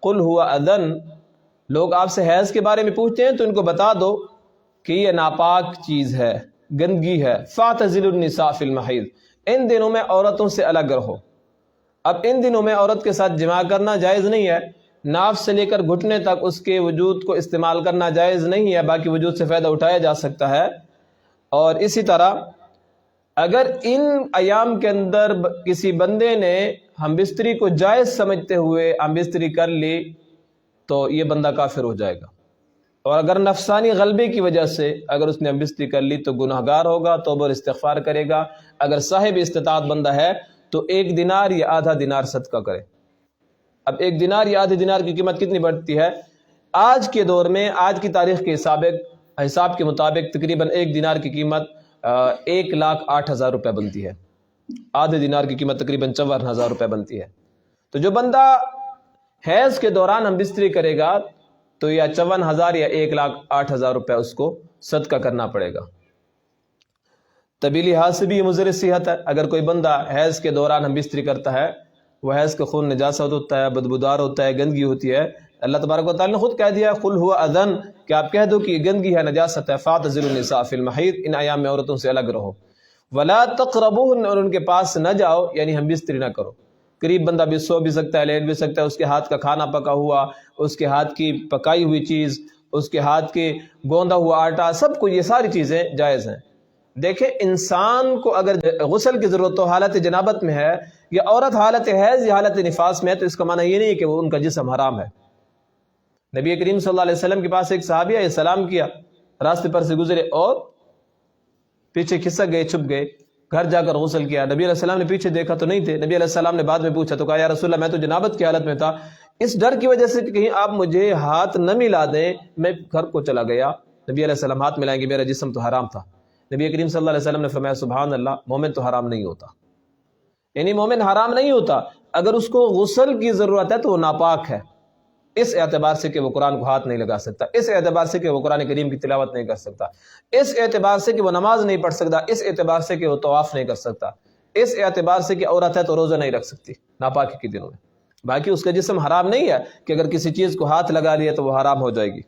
قل هو اذن، لوگ آپ سے حیض کے بارے میں پوچھتے ہیں تو ان کو بتا دو کہ یہ ناپاک چیز ہے، گندگی ہے۔ فاعتزلوا النساء فی المحیض، ان دنوں میں عورتوں سے الگ رہو۔ اب ان دنوں میں عورت کے ساتھ جماع کرنا جائز نہیں ہے، ناف سے لے کر گھٹنے تک اس کے وجود کو استعمال کرنا جائز نہیں ہے، باقی وجود سے فائدہ اٹھایا جا سکتا ہے۔ اور اسی طرح اگر ان ایام کے اندر کسی بندے نے ہم بستری کو جائز سمجھتے ہوئے ہم بستری کر لی تو یہ بندہ کافر ہو جائے گا، اور اگر نفسانی غلبے کی وجہ سے اگر اس نے ہم بستری کر لی تو گناہ گار ہوگا، توبہ اور استغفار کرے گا۔ اگر صاحب استطاعت بندہ ہے تو 1 دینار یا آدھا دینار صدقہ کرے۔ اب 1 دینار یا آدھے دینار کی قیمت کتنی بڑھتی ہے؟ آج کے دور میں، آج کی تاریخ کے حساب کے مطابق تقریباً 1 دینار کی قیمت 1,08,000 روپے بنتی ہے، آدھے دینار کی قیمت تقریباً 54,000 روپے بنتی ہے۔ تو جو بندہ حیض کے دوران ہم بستری کرے گا تو یا 54,000 یا 1,08,000 روپے اس کو صدقہ کرنا پڑے گا۔ طبی لحاظ سے بھی یہ مضر صحت ہے۔ اگر کوئی بندہ حیض کے دوران ہم بستری کرتا ہے، وہ حیض کا خون نجاست ہوتا ہے، بدبودار ہوتا ہے، گندگی ہوتی ہے۔ اللہ تبارک و تعالیٰ نے خود کہہ دیا قل هو اذن، کہ آپ کہہ دو کہ یہ گندگی ہے، نجاست ہے۔ فاعتزلوا النساء فی المحیض، ان ایام میں عورتوں سے الگ رہو۔ ولا تقربوهن، اور ان کے پاس نہ جاؤ، یعنی ہم بستری نہ کرو۔ قریب بندہ بھی سو بھی سکتا ہے، لیٹ بھی سکتا ہے، اس کے ہاتھ کا کھانا پکا ہوا، اس کے ہاتھ کی پکائی ہوئی چیز، اس کے ہاتھ کے گوندا ہوا آٹا، سب کو، یہ ساری چیزیں جائز ہیں۔ دیکھیں انسان کو اگر غسل کی ضرورت تو حالت جنابت میں ہے، یا عورت حالت حیض یا حالت نفاس میں ہے، تو اس کا معنی یہ نہیں ہے کہ وہ ان کا جسم حرام ہے۔ نبی کریم صلی اللہ علیہ وسلم کے پاس ایک صحابی آئے، سلام کیا، راستے پر سے گزرے اور پیچھے کھسک گئے، چھپ گئے، گھر جا کر غسل کیا۔ نبی علیہ السلام نے پیچھے دیکھا تو نہیں تھے۔ نبی علیہ السلام نے بعد میں پوچھا تو کہا یا رسول اللہ میں تو جنابت کی حالت میں تھا، اس ڈر کی وجہ سے کہ کہیں آپ مجھے ہاتھ نہ ملا دیں، میں گھر کو چلا گیا۔ نبی علیہ السلام ہاتھ ملائیں گے، میرا جسم تو حرام تھا۔ نبی کریم صلی اللہ علیہ وسلم نے فرمایا سبحان اللہ، مومن تو حرام نہیں ہوتا، یعنی مومن حرام نہیں ہوتا، اگر اس کو غسل کی ضرورت ہے تو وہ ناپاک ہے، اس اعتبار سے کہ وہ قرآن کو ہاتھ نہیں لگا سکتا، اس اعتبار سے کہ وہ قرآن کریم کی تلاوت نہیں کر سکتا، اس اعتبار سے کہ وہ نماز نہیں پڑھ سکتا، اس اعتبار سے کہ وہ طواف نہیں کر سکتا، اس اعتبار سے کہ عورت ہے تو روزہ نہیں رکھ سکتی ناپاکی کے دنوں میں۔ باقی اس کا جسم حرام نہیں ہے کہ اگر کسی چیز کو ہاتھ لگا لیا تو وہ حرام ہو جائے گی۔